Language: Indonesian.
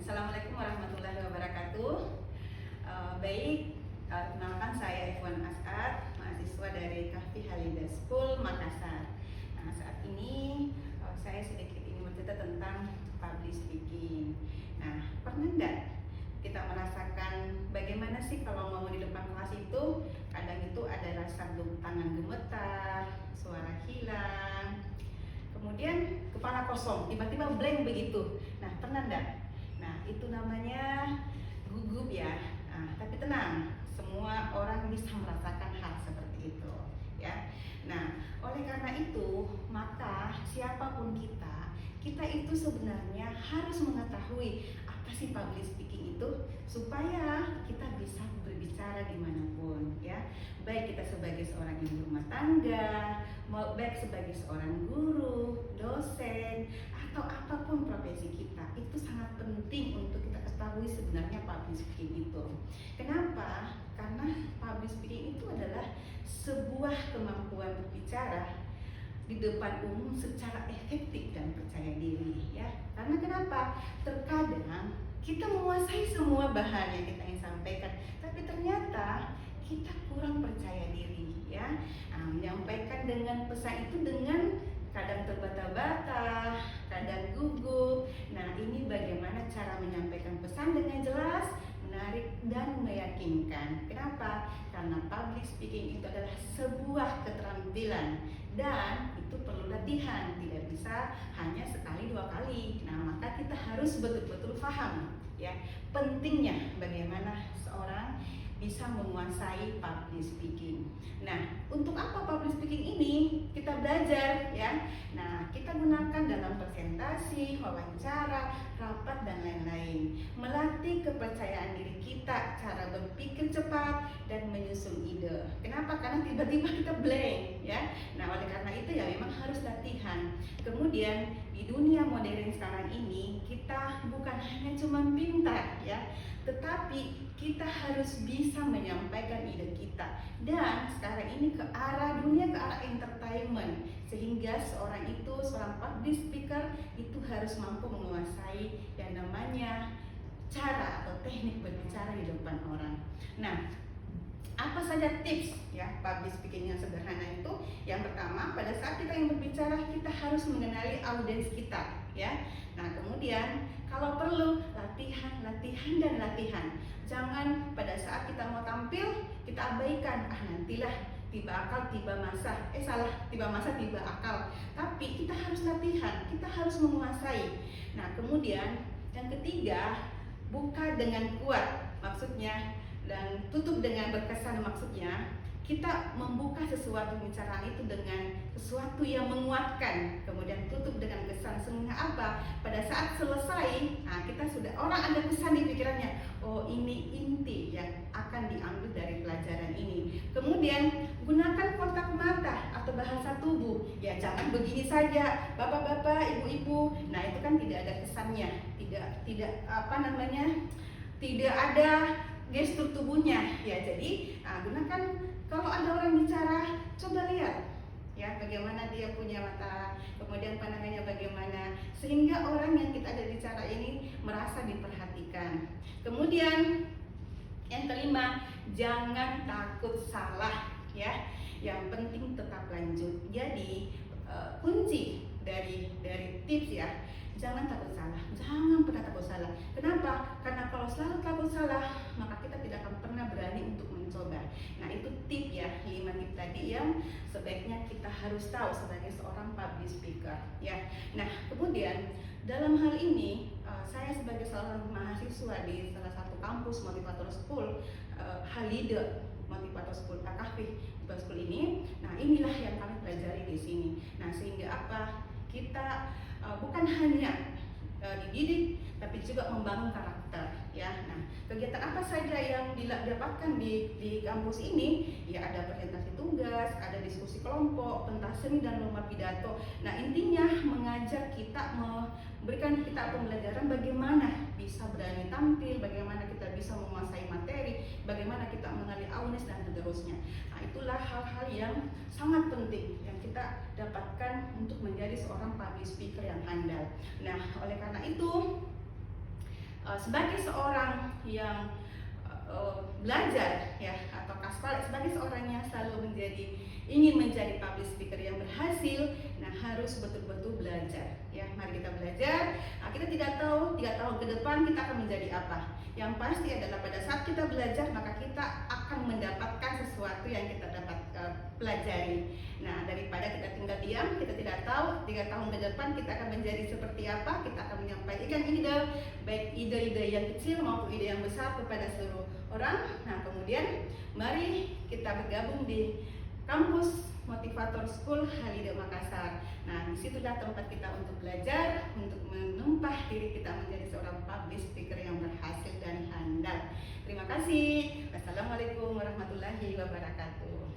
Assalamualaikum warahmatullahi wabarakatuh. Kenalkan saya Ikhwan As'ad, mahasiswa dari Kahfi Halidah School Makassar. Nah, saat ini saya sedikit ingin bercerita tentang public speaking. Nah, pernah enggak kita merasakan bagaimana sih kalau mau di depan kelas itu kadang itu ada rasa tangan gemetar, suara hilang, kemudian kepala kosong, tiba-tiba blank begitu. Nah, pernah enggak? Nah, itu namanya gugup ya. Nah, tapi tenang, semua orang bisa merasakan hal seperti itu ya. Nah, oleh karena itu, maka siapapun kita itu sebenarnya harus mengetahui apa sih public speaking itu supaya kita bisa berbicara dimanapun ya. Baik kita sebagai seorang ibu rumah tangga, baik sebagai seorang guru, dosen, atau apapun profesi kita, itu sangat penting untuk kita ketahui sebenarnya public speaking itu. Kenapa? Karena public speaking itu adalah sebuah kemampuan berbicara di depan umum secara efektif dan percaya diri ya. Karena kenapa? Terkadang kita menguasai semua bahan yang kita ingin sampaikan, tapi ternyata kita kurang percaya diri ya. Nah, menyampaikan dengan pesan itu dengan kadang terbata-bata, kadang gugup. Nah, ini bagaimana cara menyampaikan pesan dengan jelas, menarik dan meyakinkan. Kenapa? Karena public speaking itu adalah sebuah keterampilan dan itu perlu latihan, tidak bisa hanya sekali dua kali. Nah, maka kita harus betul-betul paham ya pentingnya bagaimana seorang bisa menguasai public speaking. Nah, untuk apa public speaking ini? Kita belajar ya. Nah, kita gunakan dalam presentasi, wawancara, rapat dan lain-lain. Melatih kepercayaan diri kita, cara berpikir cepat dan menyusun ide. Kenapa? Karena tiba-tiba kita blank ya. Nah, oleh karena itu ya memang harus latihan. Kemudian di dunia modern sekarang ini kita bukan hanya cuma pintar ya, tetapi kita harus bisa menyampaikan ide kita. Dan sekarang ini ke arah entertainment, sehingga seorang public speaker itu harus mampu menguasai yang namanya cara atau teknik berbicara di depan orang. Nah, apa saja tips ya public speaking yang sederhana itu? Yang pertama, pada saat kita yang berbicara, kita harus mengenali audiens kita ya. Nah, kemudian kalau perlu latihan dan latihan. Jangan pada saat kita mau tampil kita abaikan, nantilah tiba akal tiba masa. Tiba masa tiba akal. Tapi kita harus latihan, kita harus menguasai. Nah, kemudian yang ketiga, buka dengan kuat, maksudnya, dan tutup dengan berkesan, maksudnya kita membuka sesuatu pembicaraan itu dengan sesuatu yang menguatkan, kemudian tutup dengan kesan. Sehingga apa? Pada saat selesai, kita sudah, orang ada kesan di pikirannya, oh ini inti yang akan diambil dari pelajaran ini. Kemudian gunakan kontak mata atau bahasa tubuh ya, jangan begini saja bapak-bapak, ibu-ibu. Nah, itu kan tidak ada kesannya, tidak tidak ada gestur tubuhnya ya. Jadi gunakan, kalau ada orang bicara, coba lihat ya bagaimana dia punya mata, kemudian pandangannya bagaimana, sehingga orang yang kita ada bicara ini merasa diperhatikan. Kemudian yang kelima, jangan takut salah ya. Yang penting tetap lanjut. Jadi kunci dari tips ya, jangan takut salah, jangan pernah takut salah. Kenapa? Karena kalau selalu takut salah, maka kita tidak akan pernah berani untuk mencoba. Nah, itu tip ya, 5 tip tadi yang sebaiknya kita harus tahu sebagai seorang public speaker ya. Nah, kemudian dalam hal ini saya sebagai seorang mahasiswa di salah satu kampus Motivator School, Halidah Motivator School Kahfi School ini. Nah, inilah yang kami pelajari di sini. Nah, sehingga apa? Kita bukan hanya dididik, tapi juga membangun karakter ya. Nah, kegiatan apa saja yang didapatkan di kampus ini? Ya, ada presentasi tugas, ada diskusi kelompok, pentas seni dan lomba pidato. Nah, intinya mengajak kita, memberikan kita pembelajaran bagaimana bisa berani tampil, bagaimana kita bisa menguasai materi, bagaimana kita mengenali audiens dan seterusnya. Nah, itulah hal-hal yang sangat penting yang kita dapatkan untuk menjadi seorang public speaker yang handal. Nah, oleh karena itu sebagai seorang yang belajar ya, atau kaspalet sebagai seorang yang selalu ingin menjadi public speaker yang berhasil, nah harus betul-betul belajar ya. Mari kita belajar. Nah, kita tidak tahu 3 tahun ke depan kita akan menjadi apa. Yang pasti adalah pada saat kita belajar maka kita akan mendapatkan sesuatu yang kita dapat pelajari. Nah, daripada kita tinggal diam, kita tidak tahu 3 tahun ke depan kita akan menjadi seperti apa. Kita akan menyampaikan ide, baik ide-ide yang kecil maupun ide yang besar kepada seluruh orang. Nah, kemudian mari kita bergabung di kampus Motivator School Halide Makassar. Nah, disitulah tempat kita untuk belajar, untuk menumpah diri kita menjadi seorang public speaker yang berhasil dan handal. Terima kasih. Wassalamualaikum warahmatullahi wabarakatuh.